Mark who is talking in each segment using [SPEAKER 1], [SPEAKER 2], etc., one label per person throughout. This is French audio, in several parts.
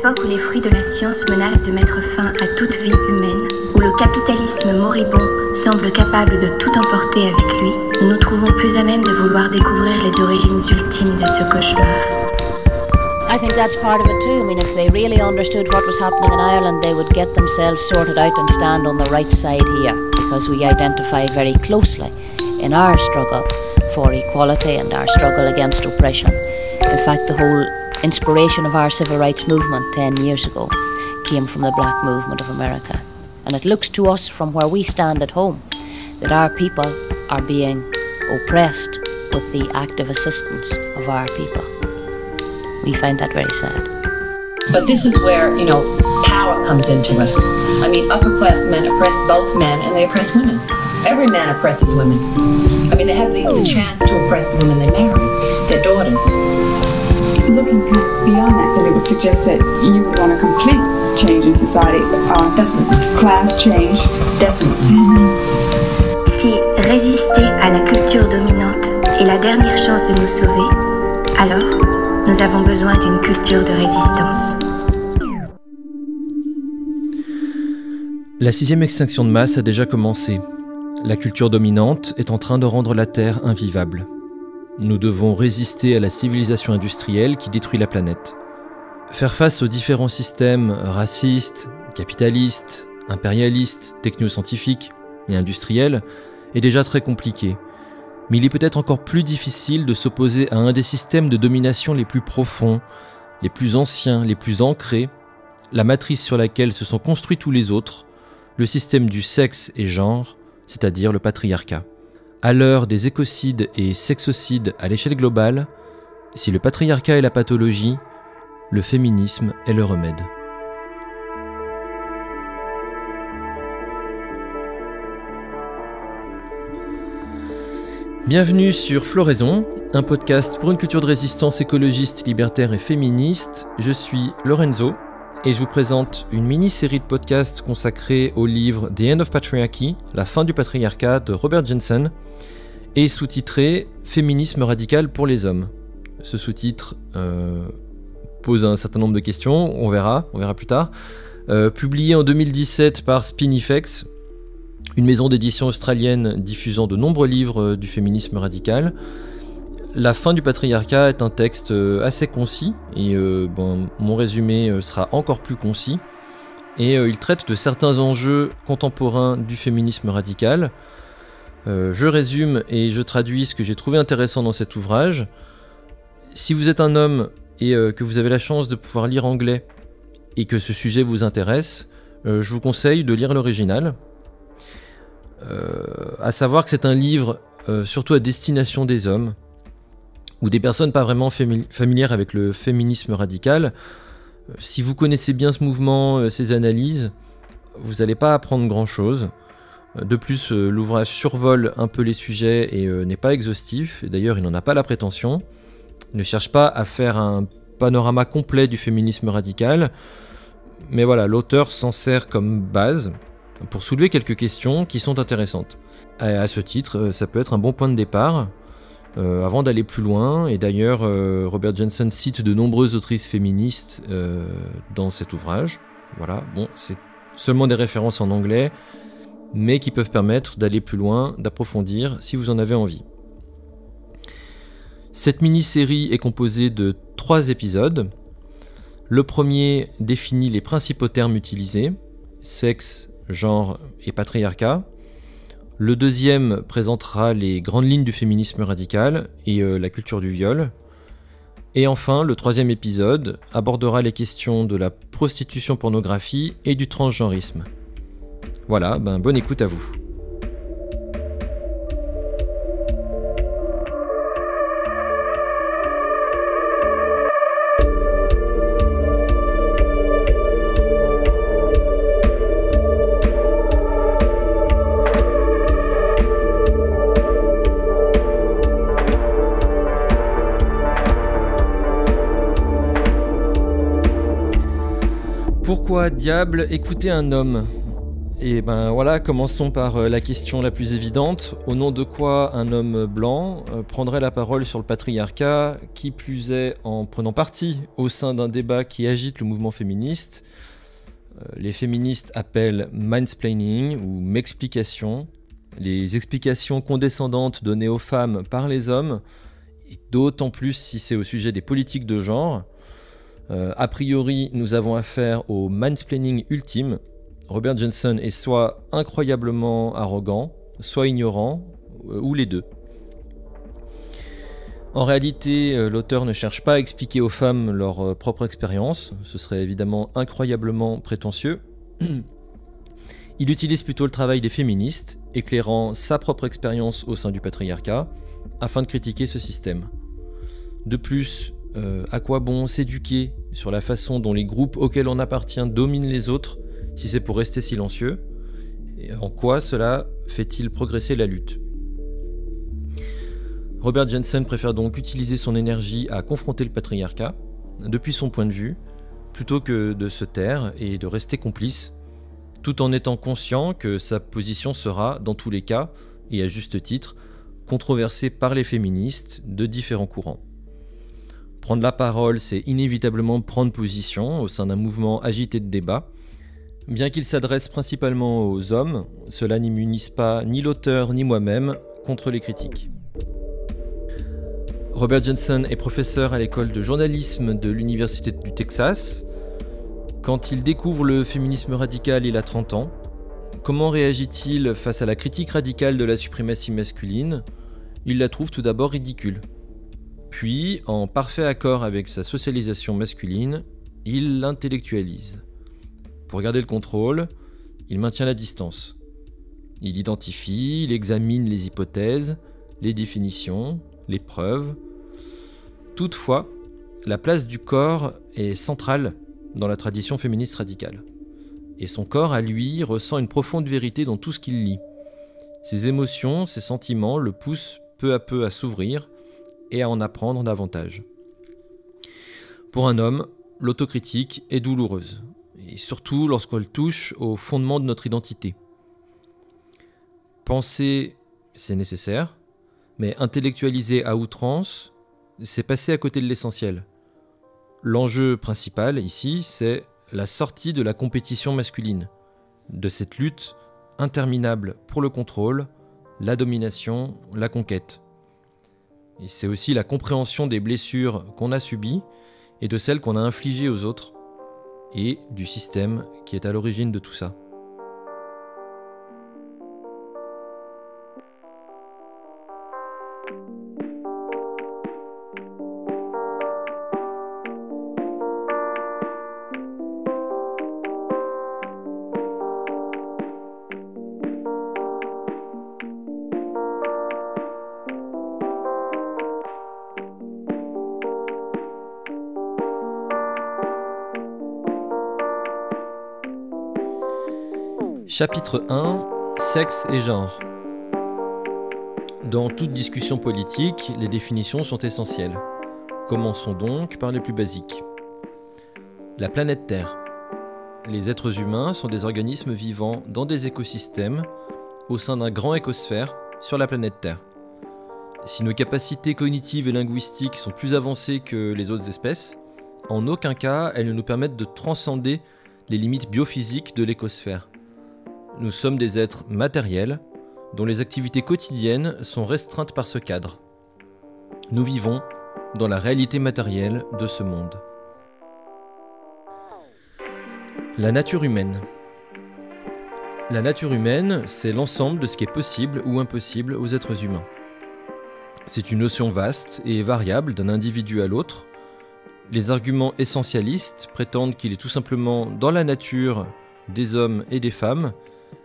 [SPEAKER 1] époque où les fruits de la science menacent de mettre fin à toute vie humaine, où le capitalisme moribond semble capable de tout emporter avec lui, nous nous trouvons plus à même de vouloir découvrir les origines ultimes de ce cauchemar.
[SPEAKER 2] I think that's part of it too. I mean, if they really understood what was happening in Ireland, they would get themselves sorted out and stand on the right side here, because we identify very closely in our struggle for equality and our struggle against oppression. In fact, the whole inspiration of our civil rights movement 10 years ago came from the black movement of America. And it looks to us from where we stand at home that our people are being oppressed with the active assistance of our people. We find that very sad.
[SPEAKER 3] But this is where, power comes into it. I mean, upper class men oppress both men and they oppress women. Every man oppresses women. I mean, they have the chance to oppress the women they marry, their daughters.
[SPEAKER 4] Looking kind of beyond that, then it would suggest that you want a complete change in society.
[SPEAKER 3] Definitely.
[SPEAKER 4] Class change.
[SPEAKER 3] Definitely.
[SPEAKER 1] Si résister à la culture dominante est la dernière chance de nous sauver, alors nous avons besoin d'une culture de résistance.
[SPEAKER 5] La 6e extinction de masse a déjà commencé. La culture dominante est en train de rendre la Terre invivable. Nous devons résister à la civilisation industrielle qui détruit la planète. Faire face aux différents systèmes racistes, capitalistes, impérialistes, technoscientifiques et industriels est déjà très compliqué. Mais il est peut-être encore plus difficile de s'opposer à un des systèmes de domination les plus profonds, les plus anciens, les plus ancrés, la matrice sur laquelle se sont construits tous les autres, le système du sexe et genre, c'est-à-dire le patriarcat. À l'heure des écocides et sexocides à l'échelle globale, si le patriarcat est la pathologie, le féminisme est le remède. Bienvenue sur Floraison, un podcast pour une culture de résistance écologiste, libertaire et féministe. Je suis Lorenzo et je vous présente une mini-série de podcasts consacrée au livre The End of Patriarchy, La fin du patriarcat de Robert Jensen, et sous-titré Féminisme radical pour les hommes. Ce sous-titre pose un certain nombre de questions, on verra plus tard. Publié en 2017 par Spinifex, une maison d'édition australienne diffusant de nombreux livres du féminisme radical. La fin du patriarcat est un texte assez concis, et mon résumé sera encore plus concis. Et il traite de certains enjeux contemporains du féminisme radical. Je résume et je traduis ce que j'ai trouvé intéressant dans cet ouvrage. Si vous êtes un homme et que vous avez la chance de pouvoir lire anglais et que ce sujet vous intéresse, je vous conseille de lire l'original. À savoir que c'est un livre surtout à destination des hommes ou des personnes pas vraiment familières avec le féminisme radical. Si vous connaissez bien ce mouvement, ses analyses, vous n'allez pas apprendre grand-chose. De plus, l'ouvrage survole un peu les sujets et n'est pas exhaustif. Et d'ailleurs, il n'en a pas la prétention. Il ne cherche pas à faire un panorama complet du féminisme radical. Mais voilà, l'auteur s'en sert comme base pour soulever quelques questions qui sont intéressantes. À ce titre, ça peut être un bon point de départ avant d'aller plus loin. Et d'ailleurs, Robert Jensen cite de nombreuses autrices féministes dans cet ouvrage. Voilà, bon, c'est seulement des références en anglais, mais qui peuvent permettre d'aller plus loin, d'approfondir si vous en avez envie. Cette mini-série est composée de 3 épisodes. Le premier définit les principaux termes utilisés, sexe, genre et patriarcat. Le deuxième présentera les grandes lignes du féminisme radical et la culture du viol. Et enfin, le 3e épisode abordera les questions de la prostitution-pornographie et du transgenrisme. Voilà, bonne écoute à vous. Pourquoi diable écouter un homme ? Et ben voilà, commençons par la question la plus évidente. Au nom de quoi un homme blanc prendrait la parole sur le patriarcat, qui plus est en prenant parti au sein d'un débat qui agite le mouvement féministe? Les féministes appellent mansplaining ou m'explication, les explications condescendantes données aux femmes par les hommes, et d'autant plus si c'est au sujet des politiques de genre. A priori, nous avons affaire au mansplaining ultime. Robert Johnson est soit incroyablement arrogant, soit ignorant, ou les deux. En réalité, l'auteur ne cherche pas à expliquer aux femmes leur propre expérience, ce serait évidemment incroyablement prétentieux. Il utilise plutôt le travail des féministes, éclairant sa propre expérience au sein du patriarcat, afin de critiquer ce système. De plus, à quoi bon s'éduquer sur la façon dont les groupes auxquels on appartient dominent les autres, si c'est pour rester silencieux? Et en quoi cela fait-il progresser la lutte? Robert Johnson préfère donc utiliser son énergie à confronter le patriarcat, depuis son point de vue, plutôt que de se taire et de rester complice, tout en étant conscient que sa position sera, dans tous les cas, et à juste titre, controversée par les féministes de différents courants. Prendre la parole, c'est inévitablement prendre position au sein d'un mouvement agité de débat. Bien qu'il s'adresse principalement aux hommes, cela n'immunise pas ni l'auteur ni moi-même contre les critiques. Robert Johnson est professeur à l'école de journalisme de l'Université du Texas. Quand il découvre le féminisme radical, il a 30 ans. Comment réagit-il face à la critique radicale de la suprématie masculine? Il la trouve tout d'abord ridicule. Puis, en parfait accord avec sa socialisation masculine, il l'intellectualise. Pour garder le contrôle, il maintient la distance. Il identifie, il examine les hypothèses, les définitions, les preuves. Toutefois, la place du corps est centrale dans la tradition féministe radicale. Et son corps, à lui, ressent une profonde vérité dans tout ce qu'il lit. Ses émotions, ses sentiments le poussent peu à peu à s'ouvrir et à en apprendre davantage. Pour un homme, l'autocritique est douloureuse. Et surtout lorsqu'elle touche au fondement de notre identité. Penser, c'est nécessaire, mais intellectualiser à outrance, c'est passer à côté de l'essentiel. L'enjeu principal ici, c'est la sortie de la compétition masculine, de cette lutte interminable pour le contrôle, la domination, la conquête. Et c'est aussi la compréhension des blessures qu'on a subies et de celles qu'on a infligées aux autres, et du système qui est à l'origine de tout ça. Chapitre 1. Sexe et genre. Dans toute discussion politique, les définitions sont essentielles. Commençons donc par les plus basiques. La planète Terre. Les êtres humains sont des organismes vivant dans des écosystèmes au sein d'un grand écosphère sur la planète Terre. Si nos capacités cognitives et linguistiques sont plus avancées que les autres espèces, en aucun cas elles ne nous permettent de transcender les limites biophysiques de l'écosphère. Nous sommes des êtres matériels dont les activités quotidiennes sont restreintes par ce cadre. Nous vivons dans la réalité matérielle de ce monde. La nature humaine. La nature humaine, c'est l'ensemble de ce qui est possible ou impossible aux êtres humains. C'est une notion vaste et variable d'un individu à l'autre. Les arguments essentialistes prétendent qu'il est tout simplement dans la nature des hommes et des femmes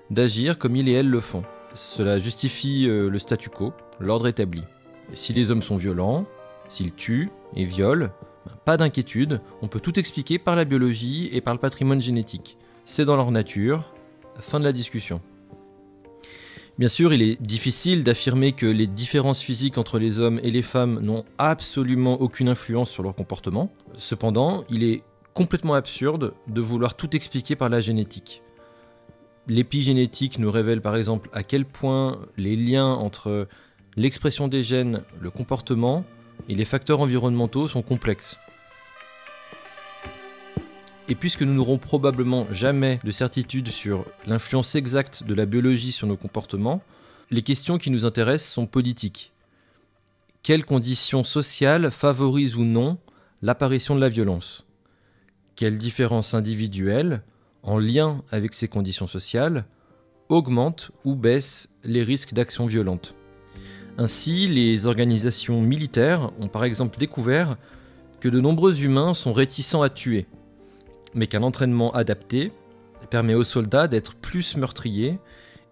[SPEAKER 5] d'agir comme ils et elles le font. Cela justifie le statu quo, l'ordre établi. Si les hommes sont violents, s'ils tuent et violent, pas d'inquiétude, on peut tout expliquer par la biologie et par le patrimoine génétique. C'est dans leur nature, fin de la discussion. Bien sûr, il est difficile d'affirmer que les différences physiques entre les hommes et les femmes n'ont absolument aucune influence sur leur comportement. Cependant, il est complètement absurde de vouloir tout expliquer par la génétique. L'épigénétique nous révèle par exemple à quel point les liens entre l'expression des gènes, le comportement et les facteurs environnementaux sont complexes. Et puisque nous n'aurons probablement jamais de certitude sur l'influence exacte de la biologie sur nos comportements, les questions qui nous intéressent sont politiques. Quelles conditions sociales favorisent ou non l'apparition de la violence ? Quelles différences individuelles, en lien avec ces conditions sociales, augmentent ou baissent les risques d'actions violentes ? Ainsi, les organisations militaires ont par exemple découvert que de nombreux humains sont réticents à tuer, mais qu'un entraînement adapté permet aux soldats d'être plus meurtriers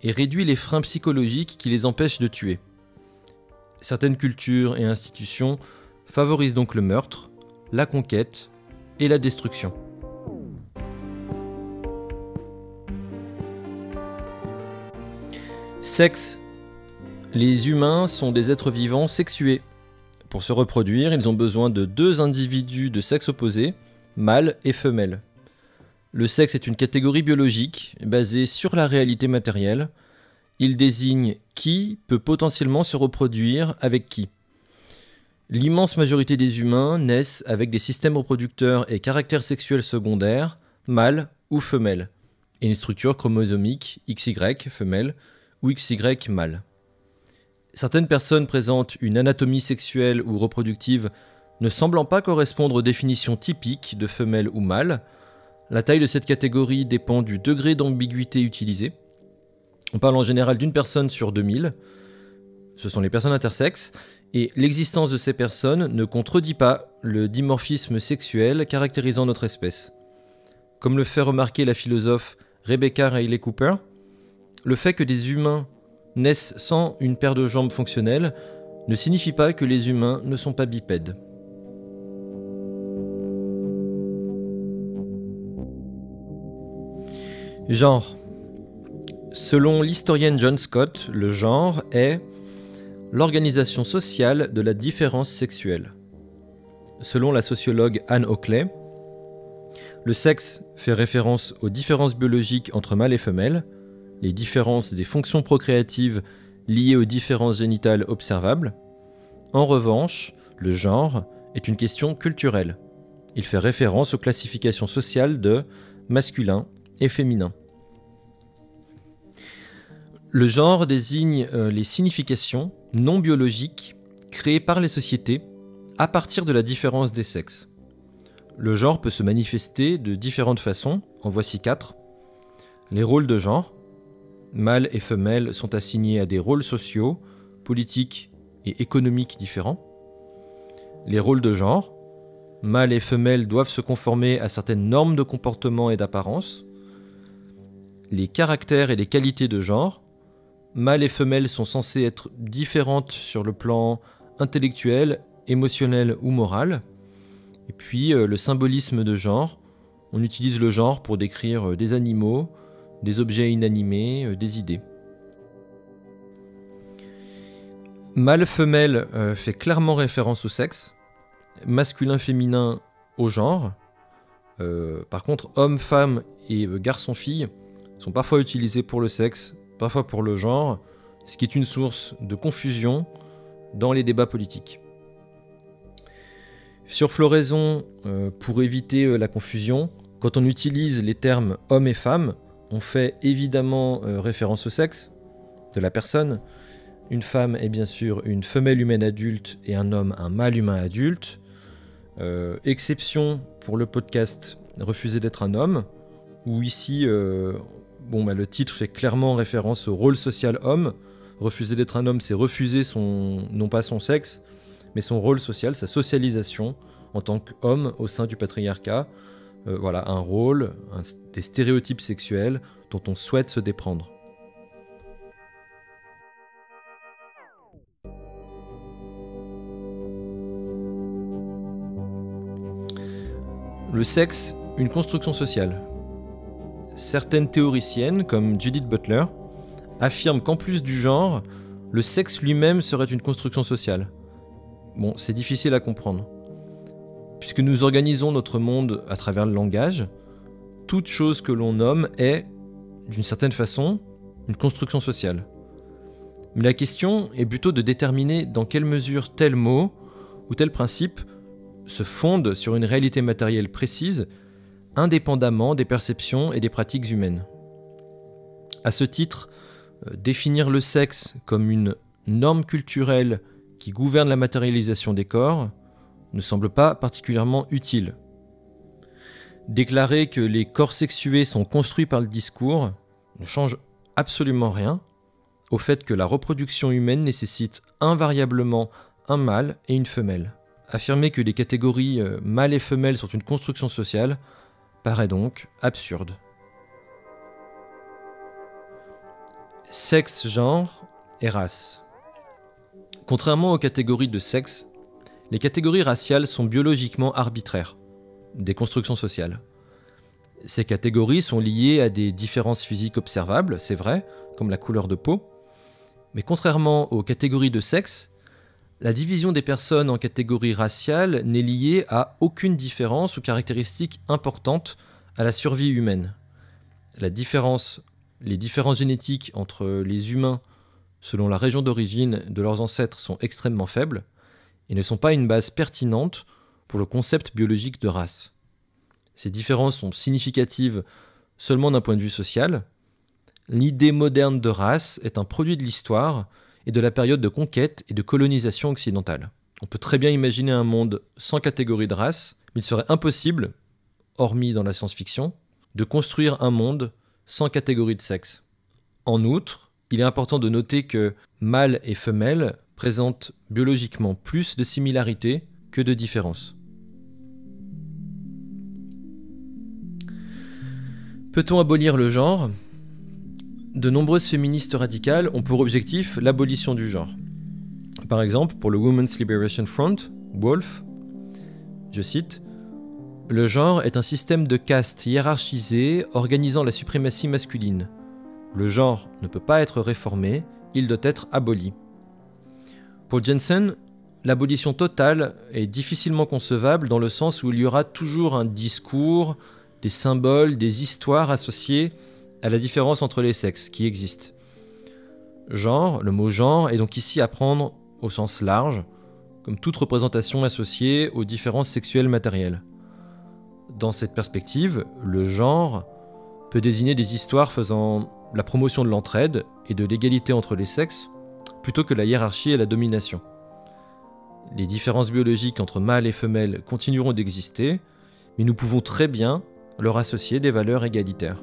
[SPEAKER 5] et réduit les freins psychologiques qui les empêchent de tuer. Certaines cultures et institutions favorisent donc le meurtre, la conquête et la destruction. Sexe. Les humains sont des êtres vivants sexués. Pour se reproduire, ils ont besoin de 2 individus de sexe opposé, mâle et femelle. Le sexe est une catégorie biologique basée sur la réalité matérielle. Il désigne qui peut potentiellement se reproduire avec qui. L'immense majorité des humains naissent avec des systèmes reproducteurs et caractères sexuels secondaires, mâles ou femelles, et une structure chromosomique XY femelle ou XY mâle. Certaines personnes présentent une anatomie sexuelle ou reproductive ne semblant pas correspondre aux définitions typiques de femelle ou mâle. La taille de cette catégorie dépend du degré d'ambiguïté utilisé. On parle en général d'une personne sur 2000. Ce sont les personnes intersexes, et l'existence de ces personnes ne contredit pas le dimorphisme sexuel caractérisant notre espèce. Comme le fait remarquer la philosophe Rebecca Riley Cooper, le fait que des humains naissent sans une paire de jambes fonctionnelles ne signifie pas que les humains ne sont pas bipèdes. Genre. Selon l'historienne John Scott, le genre est l'organisation sociale de la différence sexuelle. Selon la sociologue Anne Oakley, le sexe fait référence aux différences biologiques entre mâles et femelles, les différences des fonctions procréatives liées aux différences génitales observables. En revanche, le genre est une question culturelle. Il fait référence aux classifications sociales de masculin et féminin. Le genre désigne les significations non biologiques créées par les sociétés à partir de la différence des sexes. Le genre peut se manifester de différentes façons, en voici 4. Les rôles de genre. Mâles et femelles sont assignés à des rôles sociaux, politiques et économiques différents. Les rôles de genre. Mâles et femelles doivent se conformer à certaines normes de comportement et d'apparence. Les caractères et les qualités de genre. Mâles et femelles sont censés être différentes sur le plan intellectuel, émotionnel ou moral. Et puis le symbolisme de genre. On utilise le genre pour décrire des animaux, des objets inanimés, des idées. Mâle-femelle fait clairement référence au sexe. Masculin-féminin au genre. Par contre, homme-femme et garçon-fille sont parfois utilisés pour le sexe, parfois pour le genre, ce qui est une source de confusion dans les débats politiques. Sur floraison, pour éviter la confusion, quand on utilise les termes homme et femme, on fait évidemment référence au sexe de la personne. Une femme est bien sûr une femelle humaine adulte et un homme un mâle humain adulte. Exception pour le podcast Refuser d'être un homme, où ici le titre fait clairement référence au rôle social homme. Refuser d'être un homme, c'est refuser non pas son sexe, mais son rôle social, sa socialisation en tant qu'homme au sein du patriarcat. Un rôle, des stéréotypes sexuels dont on souhaite se déprendre. Le sexe, une construction sociale. Certaines théoriciennes, comme Judith Butler, affirment qu'en plus du genre, le sexe lui-même serait une construction sociale. Bon, c'est difficile à comprendre. Puisque nous organisons notre monde à travers le langage, toute chose que l'on nomme est d'une certaine façon, une construction sociale. Mais la question est plutôt de déterminer dans quelle mesure tel mot ou tel principe se fonde sur une réalité matérielle précise, indépendamment des perceptions et des pratiques humaines. À ce titre, définir le sexe comme une norme culturelle qui gouverne la matérialisation des corps ne semble pas particulièrement utile. Déclarer que les corps sexués sont construits par le discours ne change absolument rien au fait que la reproduction humaine nécessite invariablement un mâle et une femelle. Affirmer que les catégories mâle et femelle sont une construction sociale paraît donc absurde. Sexe, genre et race. Contrairement aux catégories de sexe, les catégories raciales sont biologiquement arbitraires, des constructions sociales. Ces catégories sont liées à des différences physiques observables, c'est vrai, comme la couleur de peau, mais contrairement aux catégories de sexe, la division des personnes en catégories raciales n'est liée à aucune différence ou caractéristique importante à la survie humaine. Les différences génétiques entre les humains selon la région d'origine de leurs ancêtres sont extrêmement faibles et ne sont pas une base pertinente pour le concept biologique de race. Ces différences sont significatives seulement d'un point de vue social. L'idée moderne de race est un produit de l'histoire et de la période de conquête et de colonisation occidentale. On peut très bien imaginer un monde sans catégorie de race, mais il serait impossible, hormis dans la science-fiction, de construire un monde sans catégorie de sexe. En outre, il est important de noter que mâle et femelle présentent biologiquement plus de similarités que de différences. Peut-on abolir le genre ? De nombreuses féministes radicales ont pour objectif l'abolition du genre. Par exemple, pour le Women's Liberation Front, WOLF, je cite, « Le genre est un système de castes hiérarchisées organisant la suprématie masculine. Le genre ne peut pas être réformé, il doit être aboli. » Pour Jensen, l'abolition totale est difficilement concevable dans le sens où il y aura toujours un discours, des symboles, des histoires associées à la différence entre les sexes qui existent. Genre, le mot genre est donc ici à prendre au sens large, comme toute représentation associée aux différences sexuelles matérielles. Dans cette perspective, le genre peut désigner des histoires faisant la promotion de l'entraide et de l'égalité entre les sexes, plutôt que la hiérarchie et la domination. Les différences biologiques entre mâles et femelles continueront d'exister, mais nous pouvons très bien leur associer des valeurs égalitaires.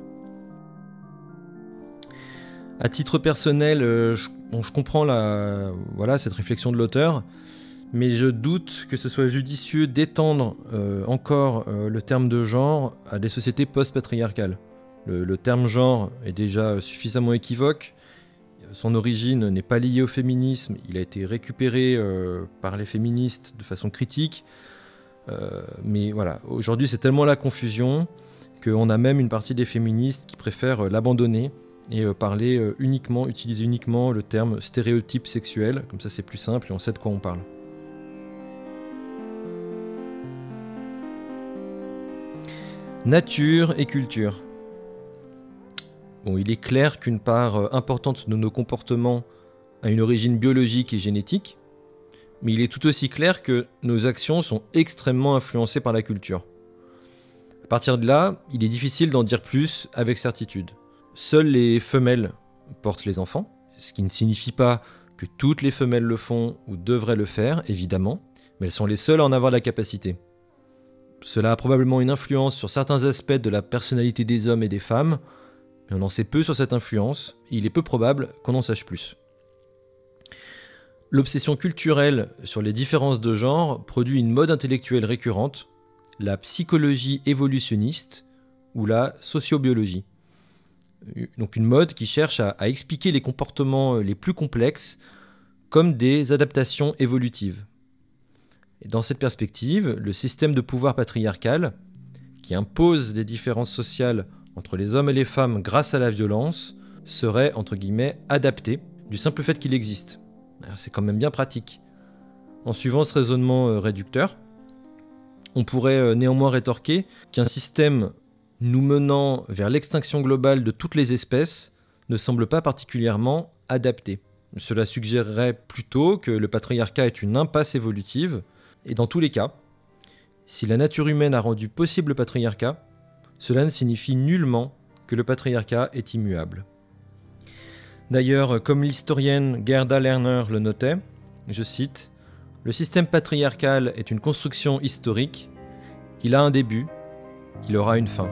[SPEAKER 5] À titre personnel, je comprends cette réflexion de l'auteur, mais je doute que ce soit judicieux d'étendre encore le terme de genre à des sociétés post-patriarcales. Le terme genre est déjà suffisamment équivoque, son origine n'est pas liée au féminisme, il a été récupéré par les féministes de façon critique, mais voilà, aujourd'hui c'est tellement la confusion qu'on a même une partie des féministes qui préfèrent l'abandonner et utiliser uniquement le terme stéréotype sexuel, comme ça c'est plus simple et on sait de quoi on parle. Nature et culture. Bon, il est clair qu'une part importante de nos comportements a une origine biologique et génétique, mais il est tout aussi clair que nos actions sont extrêmement influencées par la culture. À partir de là, il est difficile d'en dire plus avec certitude. Seules les femelles portent les enfants, ce qui ne signifie pas que toutes les femelles le font ou devraient le faire, évidemment, mais elles sont les seules à en avoir la capacité. Cela a probablement une influence sur certains aspects de la personnalité des hommes et des femmes, mais on en sait peu sur cette influence, et il est peu probable qu'on en sache plus. L'obsession culturelle sur les différences de genre produit une mode intellectuelle récurrente, la psychologie évolutionniste ou la sociobiologie. Donc une mode qui cherche à expliquer les comportements les plus complexes comme des adaptations évolutives. Et dans cette perspective, le système de pouvoir patriarcal, qui impose des différences sociales entre les hommes et les femmes grâce à la violence, serait, entre guillemets, adapté du simple fait qu'il existe. Alors, c'est quand même bien pratique. En suivant ce raisonnement réducteur, on pourrait néanmoins rétorquer qu'un système nous menant vers l'extinction globale de toutes les espèces, ne semble pas particulièrement adapté. Cela suggérerait plutôt que le patriarcat est une impasse évolutive, et dans tous les cas, si la nature humaine a rendu possible le patriarcat, cela ne signifie nullement que le patriarcat est immuable. D'ailleurs, comme l'historienne Gerda Lerner le notait, je cite, « Le système patriarcal est une construction historique, il a un début, il aura une fin. »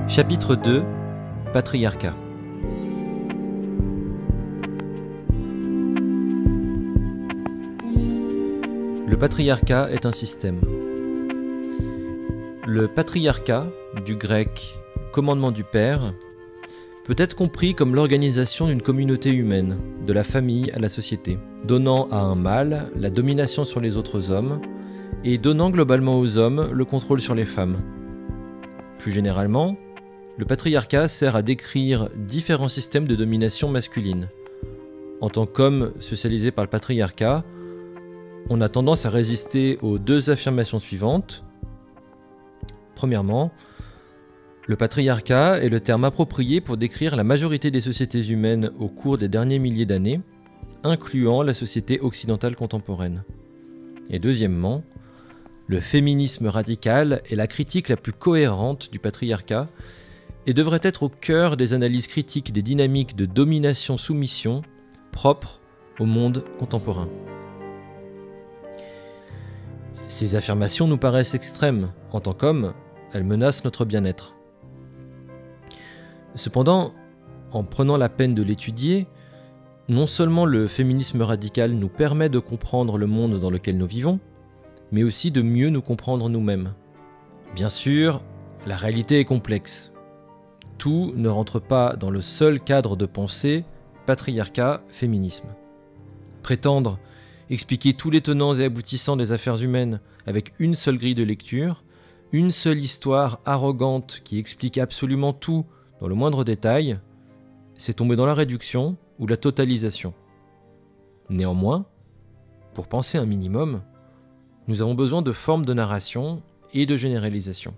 [SPEAKER 5] Chapitre 2 – Patriarcat. Le patriarcat est un système. Le patriarcat, du grec « commandement du père », peut être compris comme l'organisation d'une communauté humaine, de la famille à la société, donnant à un mâle la domination sur les autres hommes et donnant globalement aux hommes le contrôle sur les femmes. Plus généralement, le patriarcat sert à décrire différents systèmes de domination masculine. En tant qu'homme socialisé par le patriarcat, on a tendance à résister aux deux affirmations suivantes. Premièrement, le patriarcat est le terme approprié pour décrire la majorité des sociétés humaines au cours des derniers milliers d'années, incluant la société occidentale contemporaine. Et deuxièmement, le féminisme radical est la critique la plus cohérente du patriarcat et devrait être au cœur des analyses critiques des dynamiques de domination-soumission propres au monde contemporain. Ces affirmations nous paraissent extrêmes. En tant qu'hommes, elles menacent notre bien-être. Cependant, en prenant la peine de l'étudier, non seulement le féminisme radical nous permet de comprendre le monde dans lequel nous vivons, mais aussi de mieux nous comprendre nous-mêmes. Bien sûr, la réalité est complexe. Tout ne rentre pas dans le seul cadre de pensée patriarcat-féminisme. Prétendre expliquer tous les tenants et aboutissants des affaires humaines avec une seule grille de lecture, une seule histoire arrogante qui explique absolument tout dans le moindre détail, c'est tomber dans la réduction ou la totalisation. Néanmoins, pour penser un minimum, nous avons besoin de formes de narration et de généralisation.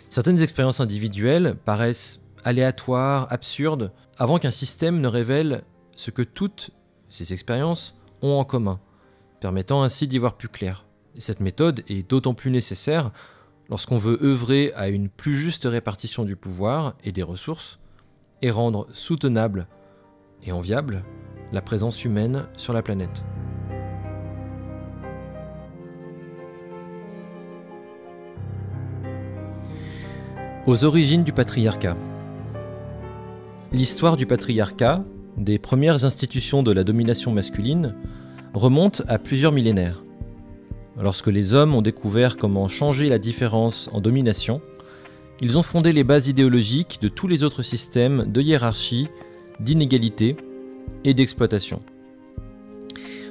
[SPEAKER 5] Certaines expériences individuelles paraissent aléatoires, absurdes, avant qu'un système ne révèle ce que toutes ces expériences ont en commun, permettant ainsi d'y voir plus clair. Et cette méthode est d'autant plus nécessaire lorsqu'on veut œuvrer à une plus juste répartition du pouvoir et des ressources, et rendre soutenable et enviable la présence humaine sur la planète. Aux origines du patriarcat. L'histoire du patriarcat, des premières institutions de la domination masculine, remonte à plusieurs millénaires. Lorsque les hommes ont découvert comment changer la différence en domination, ils ont fondé les bases idéologiques de tous les autres systèmes de hiérarchie, d'inégalité et d'exploitation.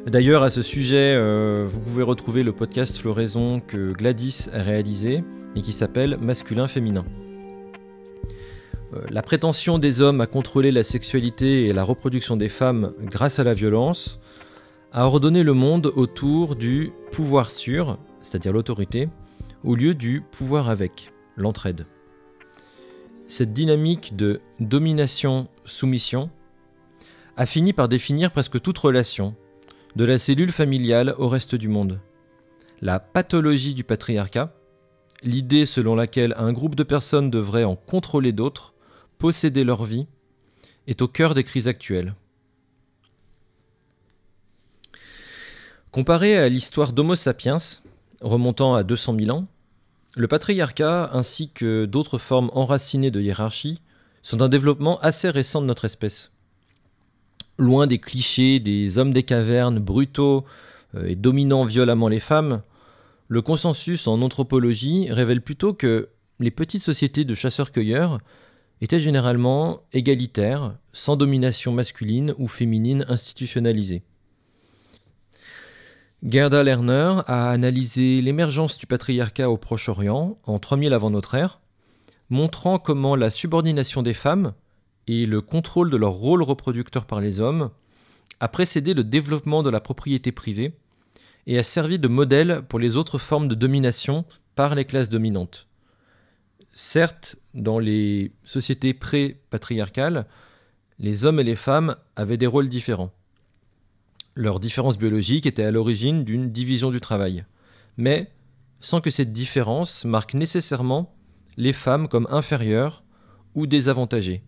[SPEAKER 5] D'ailleurs, à ce sujet, vous pouvez retrouver le podcast Floraison que Gladys a réalisé et qui s'appelle « Masculin-féminin ». La prétention des hommes à contrôler la sexualité et la reproduction des femmes grâce à la violence a ordonné le monde autour du pouvoir sur, c'est-à-dire l'autorité, au lieu du pouvoir avec, l'entraide. Cette dynamique de domination-soumission a fini par définir presque toute relation, de la cellule familiale au reste du monde. La pathologie du patriarcat, l'idée selon laquelle un groupe de personnes devrait en contrôler d'autres, posséder leur vie, est au cœur des crises actuelles. Comparé à l'histoire d'Homo sapiens, remontant à 200 000 ans, le patriarcat ainsi que d'autres formes enracinées de hiérarchie sont un développement assez récent de notre espèce. Loin des clichés des hommes des cavernes brutaux et dominant violemment les femmes, le consensus en anthropologie révèle plutôt que les petites sociétés de chasseurs-cueilleurs étaient généralement égalitaires, sans domination masculine ou féminine institutionnalisée. Gerda Lerner a analysé l'émergence du patriarcat au Proche-Orient en 3000 avant notre ère, montrant comment la subordination des femmes et le contrôle de leur rôle reproducteur par les hommes a précédé le développement de la propriété privée et a servi de modèle pour les autres formes de domination par les classes dominantes. Certes, dans les sociétés pré-patriarcales, les hommes et les femmes avaient des rôles différents. Leur différence biologique était à l'origine d'une division du travail, mais sans que cette différence marque nécessairement les femmes comme inférieures ou désavantagées.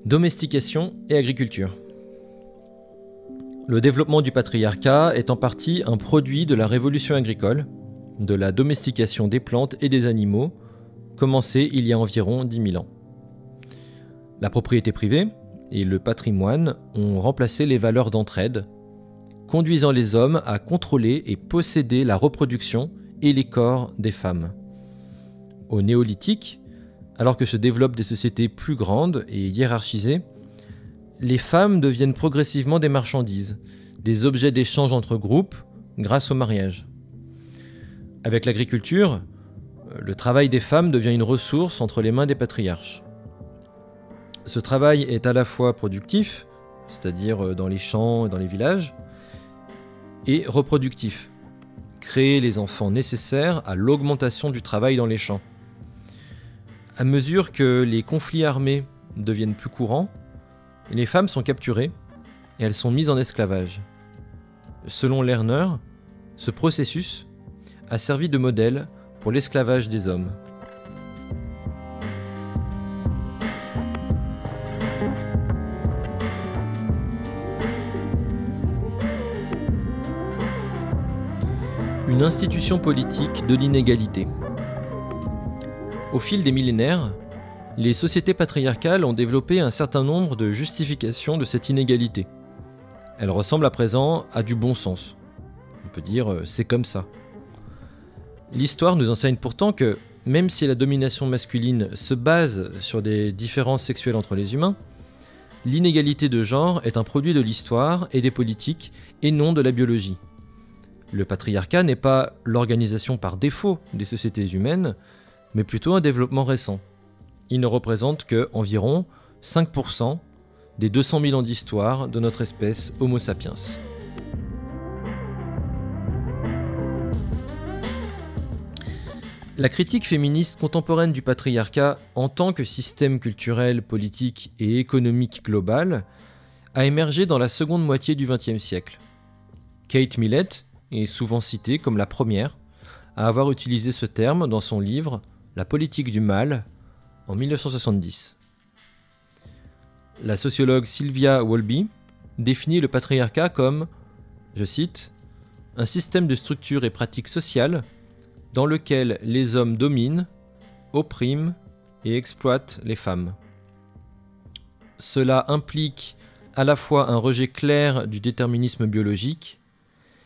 [SPEAKER 5] Domestication et agriculture. Le développement du patriarcat est en partie un produit de la révolution agricole, de la domestication des plantes et des animaux, commencée il y a environ 10 000 ans. La propriété privée et le patrimoine ont remplacé les valeurs d'entraide, conduisant les hommes à contrôler et posséder la reproduction et les corps des femmes. Au néolithique, alors que se développent des sociétés plus grandes et hiérarchisées, les femmes deviennent progressivement des marchandises, des objets d'échange entre groupes grâce au mariage. Avec l'agriculture, le travail des femmes devient une ressource entre les mains des patriarches. Ce travail est à la fois productif, c'est-à-dire dans les champs et dans les villages, et reproductif, créer les enfants nécessaires à l'augmentation du travail dans les champs. À mesure que les conflits armés deviennent plus courants, les femmes sont capturées et elles sont mises en esclavage. Selon Lerner, ce processus a servi de modèle pour l'esclavage des hommes. Une institution politique de l'inégalité. Au fil des millénaires, les sociétés patriarcales ont développé un certain nombre de justifications de cette inégalité. Elles ressemblent à présent à du bon sens. On peut dire c'est comme ça. L'histoire nous enseigne pourtant que, même si la domination masculine se base sur des différences sexuelles entre les humains, l'inégalité de genre est un produit de l'histoire et des politiques et non de la biologie. Le patriarcat n'est pas l'organisation par défaut des sociétés humaines, mais plutôt un développement récent. Il ne représente que environ 5% des 200 000 ans d'histoire de notre espèce Homo sapiens. La critique féministe contemporaine du patriarcat en tant que système culturel, politique et économique global a émergé dans la seconde moitié du XXe siècle. Kate Millett est souvent citée comme la première à avoir utilisé ce terme dans son livre « La politique du mal » en 1970. La sociologue Sylvia Wolby définit le patriarcat comme, je cite, « un système de structures et pratiques sociales dans lequel les hommes dominent, oppriment et exploitent les femmes. Cela implique à la fois un rejet clair du déterminisme biologique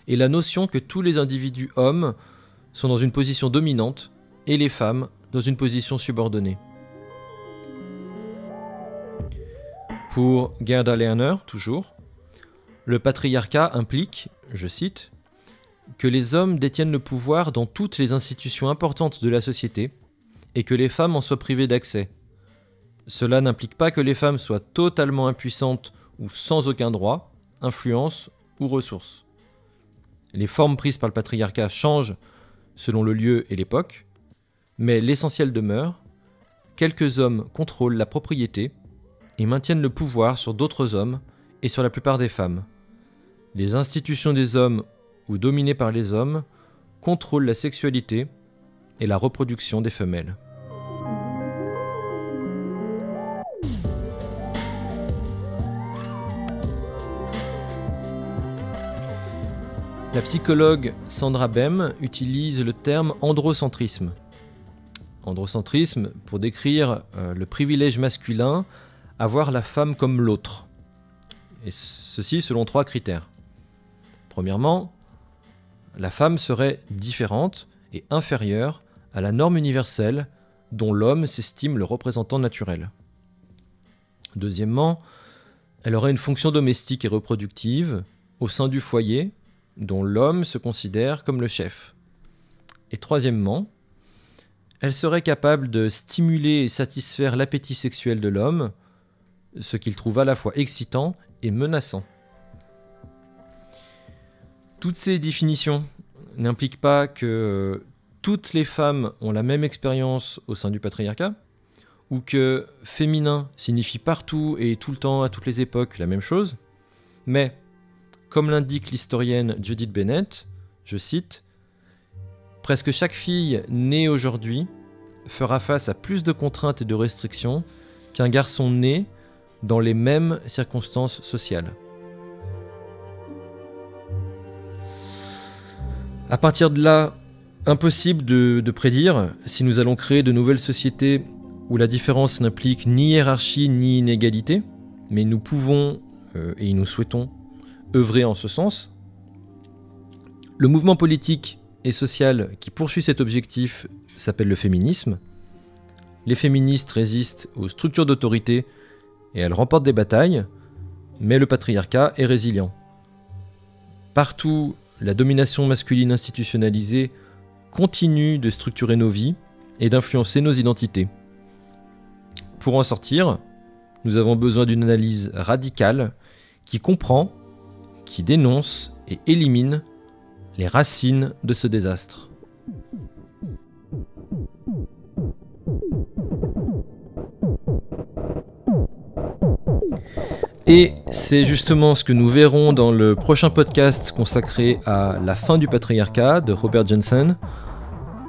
[SPEAKER 5] et la notion que tous les individus hommes sont dans une position dominante et les femmes dans une position subordonnée. » Pour Gerda Lerner, toujours, le patriarcat implique, je cite, que les hommes détiennent le pouvoir dans toutes les institutions importantes de la société et que les femmes en soient privées d'accès. Cela n'implique pas que les femmes soient totalement impuissantes ou sans aucun droit, influence ou ressources. Les formes prises par le patriarcat changent selon le lieu et l'époque, mais l'essentiel demeure, quelques hommes contrôlent la propriété et maintiennent le pouvoir sur d'autres hommes et sur la plupart des femmes. Les institutions des hommes ou dominées par les hommes contrôlent la sexualité et la reproduction des femelles. La psychologue Sandra Bem utilise le terme androcentrisme androcentrisme, pour décrire le privilège masculin à voir la femme comme l'autre. Et ceci selon 3 critères. Premièrement, la femme serait différente et inférieure à la norme universelle dont l'homme s'estime le représentant naturel. Deuxièmement, elle aurait une fonction domestique et reproductive au sein du foyer dont l'homme se considère comme le chef. Et troisièmement, elle serait capable de stimuler et satisfaire l'appétit sexuel de l'homme, ce qu'il trouve à la fois excitant et menaçant. Toutes ces définitions n'impliquent pas que toutes les femmes ont la même expérience au sein du patriarcat, ou que féminin signifie partout et tout le temps, à toutes les époques, la même chose, mais, comme l'indique l'historienne Judith Bennett, je cite, « Presque chaque fille née aujourd'hui fera face à plus de contraintes et de restrictions qu'un garçon né dans les mêmes circonstances sociales. » À partir de là, impossible de prédire si nous allons créer de nouvelles sociétés où la différence n'implique ni hiérarchie ni inégalité, mais nous pouvons, et nous souhaitons, œuvrer en ce sens. Le mouvement politique et social qui poursuit cet objectif s'appelle le féminisme. Les féministes résistent aux structures d'autorité et elles remportent des batailles, mais le patriarcat est résilient. Partout, la domination masculine institutionnalisée continue de structurer nos vies et d'influencer nos identités. Pour en sortir, nous avons besoin d'une analyse radicale qui comprend, qui dénonce et élimine les racines de ce désastre. Et c'est justement ce que nous verrons dans le prochain podcast consacré à la fin du patriarcat de Robert Jensen.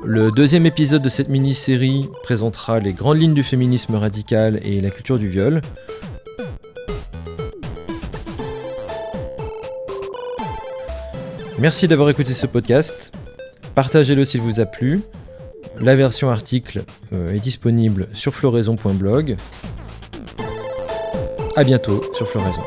[SPEAKER 5] Le deuxième épisode de cette mini-série présentera les grandes lignes du féminisme radical et la culture du viol. Merci d'avoir écouté ce podcast. Partagez-le s'il vous a plu. La version article est disponible sur floraison.blog. À bientôt sur Floraison.